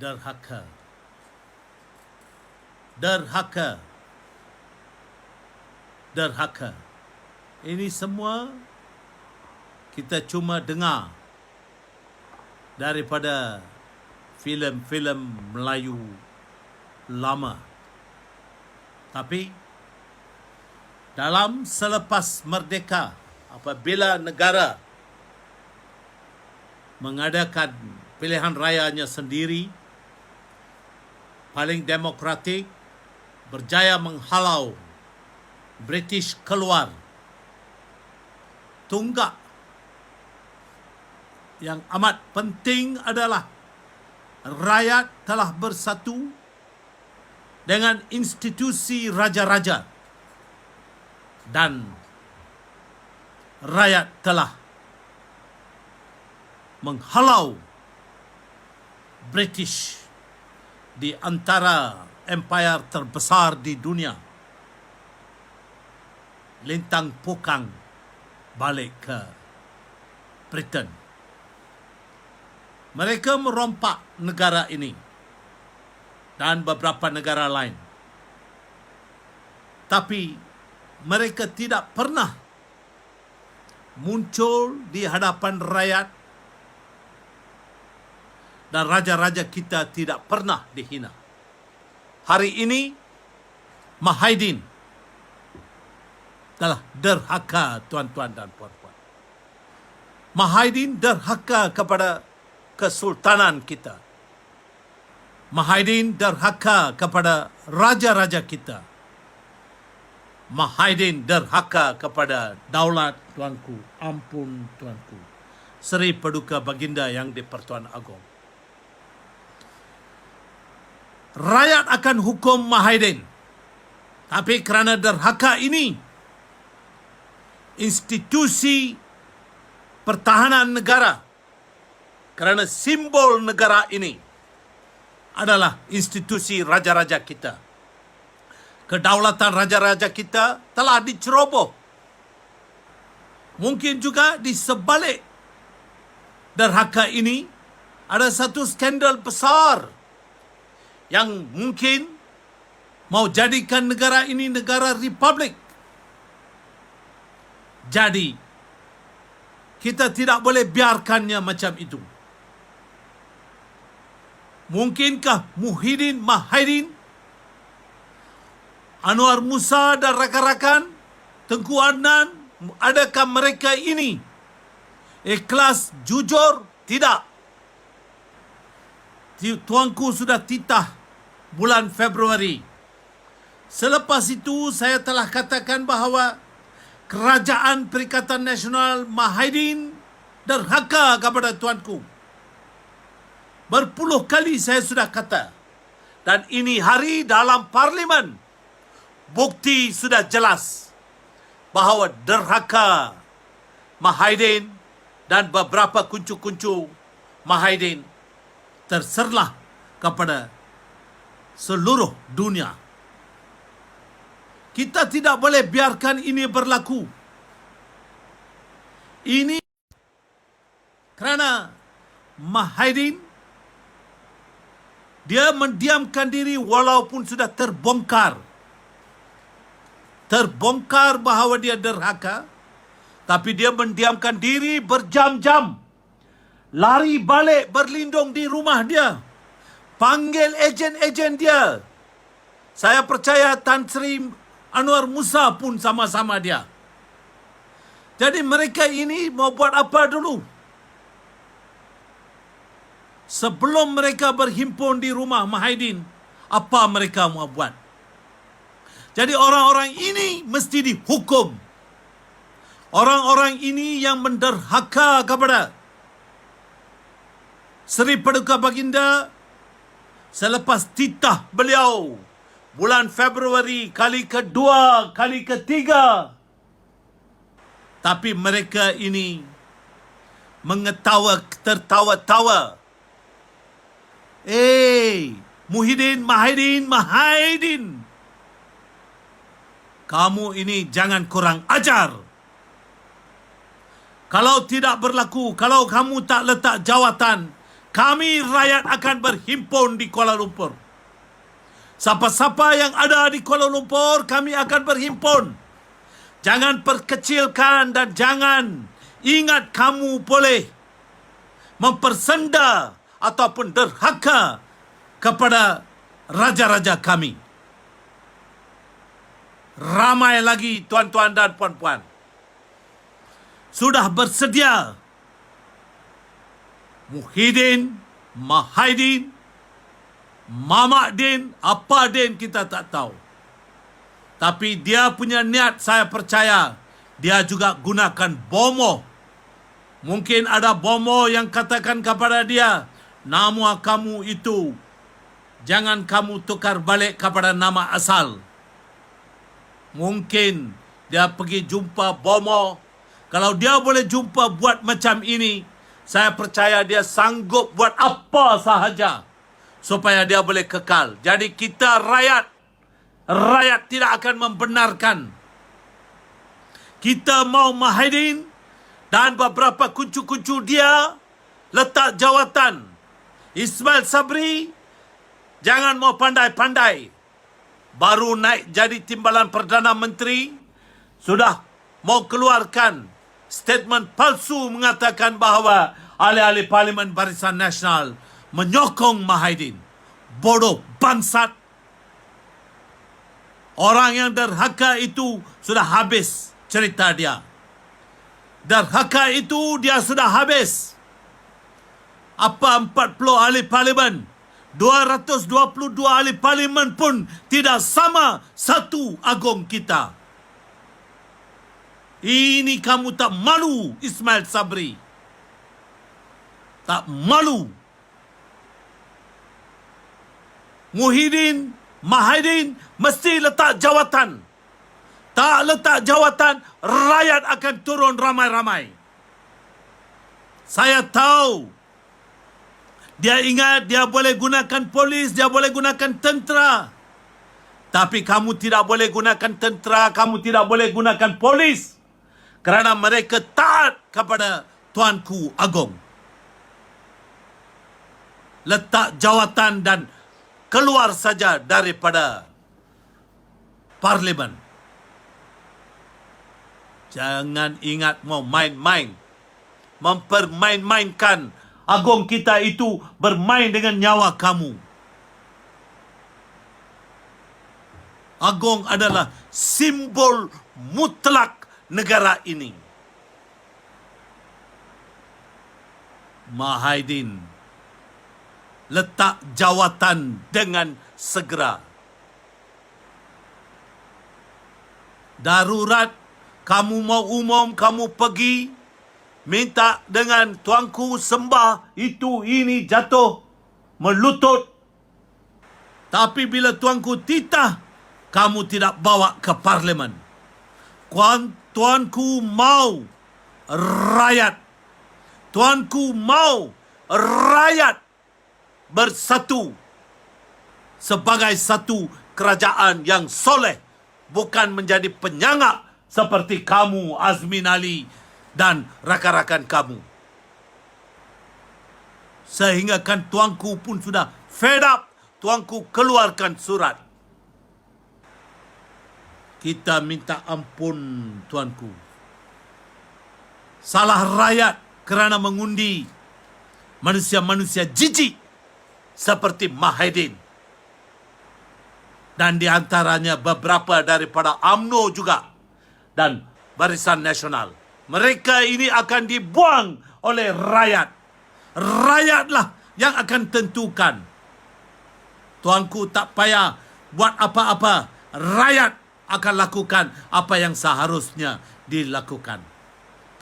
derhaka. Derhaka. Derhaka. Ini semua kita cuma dengar daripada filem-filem Melayu lama. Tapi dalam selepas merdeka, apabila negara mengadakan pilihan rayanya sendiri, paling demokratik, berjaya menghalau British keluar, tunggak yang amat penting adalah rakyat telah bersatu dengan institusi raja-raja dan rakyat telah menghalau British di antara empire terbesar di dunia. Lintang pukang balik ke Britain. Mereka merompak negara ini dan beberapa negara lain. Tapi mereka tidak pernah muncul di hadapan rakyat dan raja-raja kita tidak pernah dihina. Hari ini Mahidin telah derhaka, tuan-tuan dan puan-puan. Mahidin derhaka kepada kesultanan kita. Mahidin derhaka kepada raja-raja kita. Mahidin derhaka kepada daulat, tuanku. Ampun, tuanku. Seri Paduka Baginda yang di-Pertuan Agong. Rakyat akan hukum Mahidin. Tapi kerana derhaka ini, institusi pertahanan negara, kerana simbol negara ini adalah institusi raja-raja kita. Kedaulatan raja-raja kita telah diceroboh. Mungkin juga di sebalik derhaka ini ada satu skandal besar yang mungkin mau jadikan negara ini negara republik. Jadi, kita tidak boleh biarkannya macam itu. Mungkinkah Muhyiddin Mahidin, Anwar Musa dan rakan-rakan, Tengku Adnan, adakah mereka ini ikhlas, jujur? Tidak. Tuanku sudah titah bulan Februari. Selepas itu saya telah katakan bahawa Kerajaan Perikatan Nasional Mahidin derhaka kepada tuanku. Berpuluh kali saya sudah kata. Dan ini hari dalam Parlimen. Bukti sudah jelas bahawa derhaka Mahidin dan beberapa kuncu-kuncu Mahidin terserlah kepada seluruh dunia. Kita tidak boleh biarkan ini berlaku. Ini kerana Mahidin, dia mendiamkan diri walaupun sudah terbongkar. Terbongkar bahawa dia derhaka, tapi dia mendiamkan diri berjam-jam. Lari balik berlindung di rumah dia. Panggil ejen-ejen dia. Saya percaya Tan Sri Anwar Musa pun sama-sama dia. Jadi mereka ini mau buat apa dulu? Sebelum mereka berhimpun di rumah Mahidin, apa mereka mau buat? Jadi orang-orang ini mesti dihukum. Orang-orang ini yang menderhaka kepada Seri Paduka Baginda selepas titah beliau bulan Februari kali kedua, kali ketiga. Tapi mereka ini tertawa-tawa. Muhyiddin Mahidin. Kamu ini jangan kurang ajar. Kalau tidak berlaku, kalau kamu tak letak jawatan, Kami rakyat akan berhimpun di Kuala Lumpur. Siapa-siapa yang ada di Kuala Lumpur, kami akan berhimpun. Jangan perkecilkan dan jangan ingat kamu boleh mempersenda ataupun derhaka kepada raja-raja kami. Ramai lagi tuan-tuan dan puan-puan sudah bersedia. Muhyiddin, Mahaidin, Mamak Din, apa Din kita tak tahu. Tapi dia punya niat, saya percaya dia juga gunakan bomo. Mungkin ada bomo yang katakan kepada dia, nama kamu itu jangan kamu tukar balik kepada nama asal. Mungkin dia pergi jumpa bomo. Kalau dia boleh jumpa buat macam ini, saya percaya dia sanggup buat apa sahaja supaya dia boleh kekal. Jadi kita rakyat tidak akan membenarkan. Kita mau Mahaidin dan beberapa kuncu-kuncu dia letak jawatan. Ismail Sabri jangan mau pandai-pandai. Baru naik jadi timbalan Perdana Menteri, sudah mau keluarkan statement palsu mengatakan bahawa ahli-ahli Parlimen Barisan Nasional menyokong Mahaidin. Bodoh, bangsat. Orang yang derhaka itu sudah habis cerita dia. Derhaka itu dia sudah habis. Apa 40 ahli Parlimen, 222 ahli Parlimen pun tidak sama satu agung kita. Ini kamu tak malu, Ismail Sabri. Tak malu. Muhyiddin, Mahaidin mesti letak jawatan. Tak letak jawatan, rakyat akan turun ramai-ramai. Saya tahu. Dia ingat dia boleh gunakan polis, dia boleh gunakan tentera. Tapi kamu tidak boleh gunakan tentera, kamu tidak boleh gunakan polis. Kerana mereka taat kepada Tuanku Agong. Letak jawatan dan keluar saja daripada Parlimen. Jangan ingat mau main-main. Mempermain-mainkan Agong kita itu bermain dengan nyawa kamu. Agong adalah simbol mutlak negara ini. Mahaidin, letak jawatan dengan segera. Darurat, kamu mau umum, kamu pergi minta dengan tuanku sembah itu ini jatuh melutut. Tapi bila tuanku titah, kamu tidak bawa ke Parlimen. Tuanku mau rakyat. Tuanku mau rakyat bersatu sebagai satu kerajaan yang soleh, bukan menjadi penyangak seperti kamu, Azmin Ali dan rakan-rakan kamu. Sehingga kan tuanku pun sudah fed up. Tuanku keluarkan surat. Kita minta ampun, tuanku. Salah rakyat kerana mengundi manusia-manusia jijik seperti Mahaidin. Dan di antaranya beberapa daripada UMNO juga dan Barisan Nasional. Mereka ini akan dibuang oleh rakyat. Rakyatlah yang akan tentukan. Tuanku tak payah buat apa-apa. Rakyat akan lakukan apa yang seharusnya dilakukan.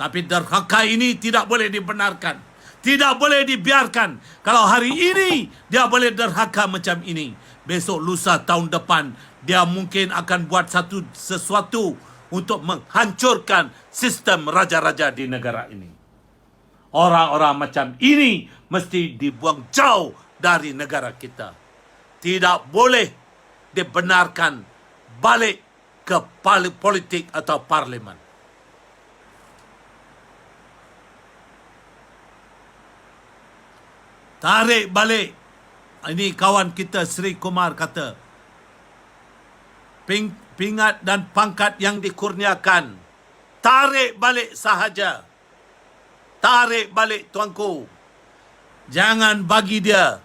Tapi derhaka ini tidak boleh dibenarkan. Tidak boleh dibiarkan. Kalau hari ini dia boleh derhaka macam ini, besok, lusa, tahun depan dia mungkin akan buat sesuatu untuk menghancurkan sistem raja-raja di negara ini. Orang-orang macam ini mesti dibuang jauh dari negara kita. Tidak boleh dibenarkan balik ke politik atau parlimen. Tarik balik. Ini kawan kita Sri Kumar kata, pingat dan pangkat yang dikurniakan, tarik balik sahaja. Tarik balik tuanku. Jangan bagi dia.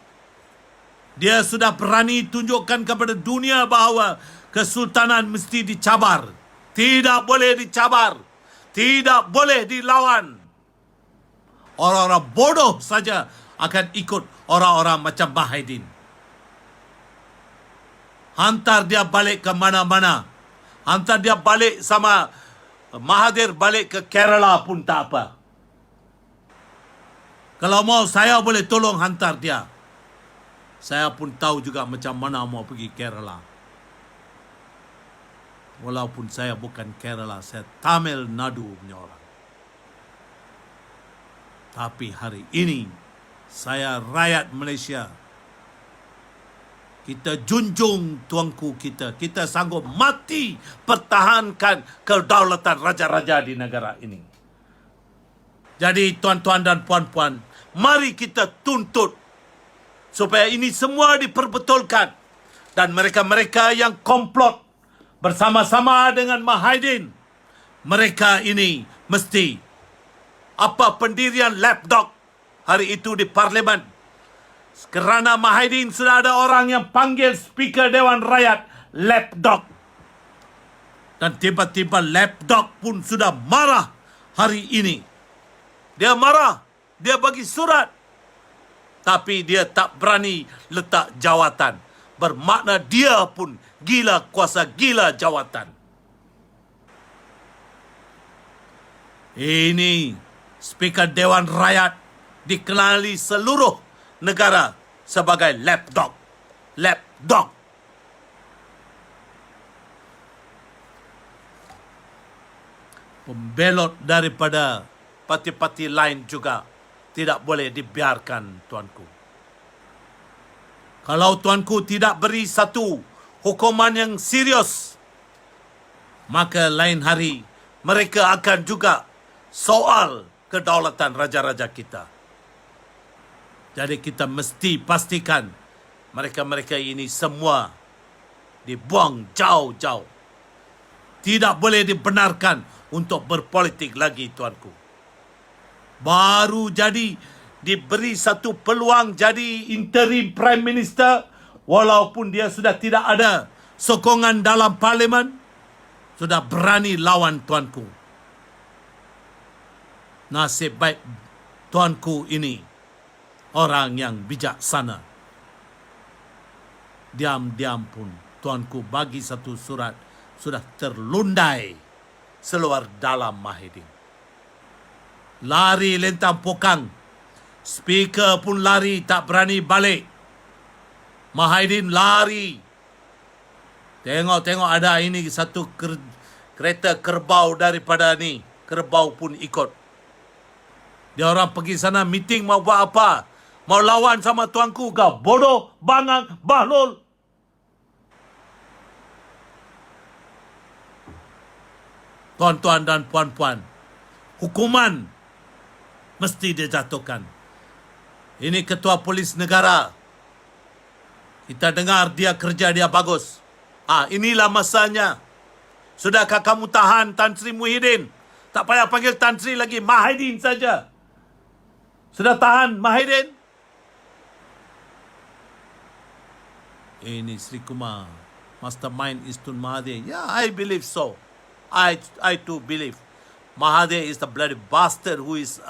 Dia sudah berani tunjukkan kepada dunia bahawa kesultanan mesti dicabar. Tidak boleh dicabar. Tidak boleh dilawan. Orang-orang bodoh saja akan ikut orang-orang macam Mahidin. Hantar dia balik ke mana-mana. Hantar dia balik sama Mahathir balik ke Kerala pun tak apa. Kalau mau saya boleh tolong hantar dia. Saya pun tahu juga macam mana mau pergi Kerala. Walaupun saya bukan Kerala, saya Tamil Nadu punya orang. Tapi hari ini, saya rakyat Malaysia. Kita junjung tuanku kita. Kita sanggup mati pertahankan kedaulatan raja-raja di negara ini. Jadi tuan-tuan dan puan-puan, mari kita tuntut supaya ini semua diperbetulkan. Dan mereka-mereka yang komplot bersama-sama dengan Mahidin, mereka ini mesti apa pendirian lapdog hari itu di Parlimen. Kerana Mahidin sudah ada orang yang panggil Speaker Dewan Rakyat lapdog. Dan tiba-tiba lapdog pun sudah marah hari ini. Dia marah. Dia bagi surat. Tapi dia tak berani letak jawatan. Bermakna dia pun gila kuasa, gila jawatan. Ini Speaker Dewan Rakyat dikenali seluruh negara sebagai lapdog. Lapdog. Pembelot daripada parti-parti lain juga tidak boleh dibiarkan, tuanku. Kalau tuanku tidak beri satu hukuman yang serius, maka lain hari mereka akan juga soal kedaulatan raja-raja kita. Jadi kita mesti pastikan mereka-mereka ini semua dibuang jauh-jauh. Tidak boleh dibenarkan untuk berpolitik lagi, tuanku. Baru jadi diberi satu peluang jadi interim Prime Minister, walaupun dia sudah tidak ada sokongan dalam Parlimen, sudah berani lawan, tuanku. Nasib baik tuanku ini orang yang bijaksana. Diam-diam pun tuanku bagi satu surat, sudah terlundai seluar dalam Mahidin. Lari lentang pokang. Speaker pun lari, tak berani balik. Mahidin lari. Tengok ada ini satu kereta kerbau daripada ni. Kerbau pun ikut. Dia orang pergi sana meeting mau buat apa? Mau lawan sama tuanku ke? Bodoh, bangang, bahlul. Tuan-tuan dan puan-puan, hukuman mesti dijatuhkan. Ini ketua polis negara. Kita dengar dia kerja dia bagus. Inilah masanya. Sudahkah kamu tahan Tan Sri Muhyiddin? Tak payah panggil Tan Sri lagi, Mahidin saja. Sudah tahan Mahidin? Ini Sri Kumar, mastermind is Tun Mahathir. Yeah, I believe so. I too believe. Mahathir is the bloody bastard who is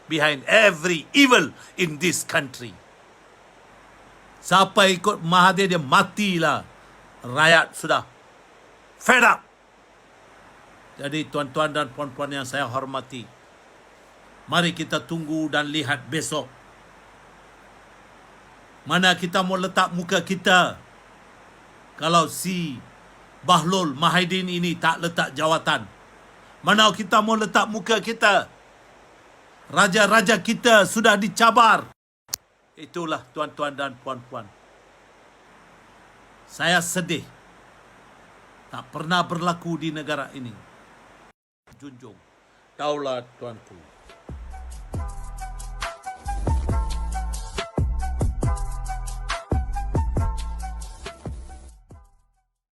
behind every evil in this country. Siapa ikut Mahathir, dia matilah. Rakyat sudah fed up. Jadi tuan-tuan dan puan-puan yang saya hormati, mari kita tunggu dan lihat besok. Mana kita mau letak muka kita kalau si Bahlul Mahidin ini tak letak jawatan? Mana kita mau letak muka kita? Raja-raja kita sudah dicabar. Itulah tuan-tuan dan puan-puan. Saya sedih. Tak pernah berlaku di negara ini. Junjung daulat tuanku.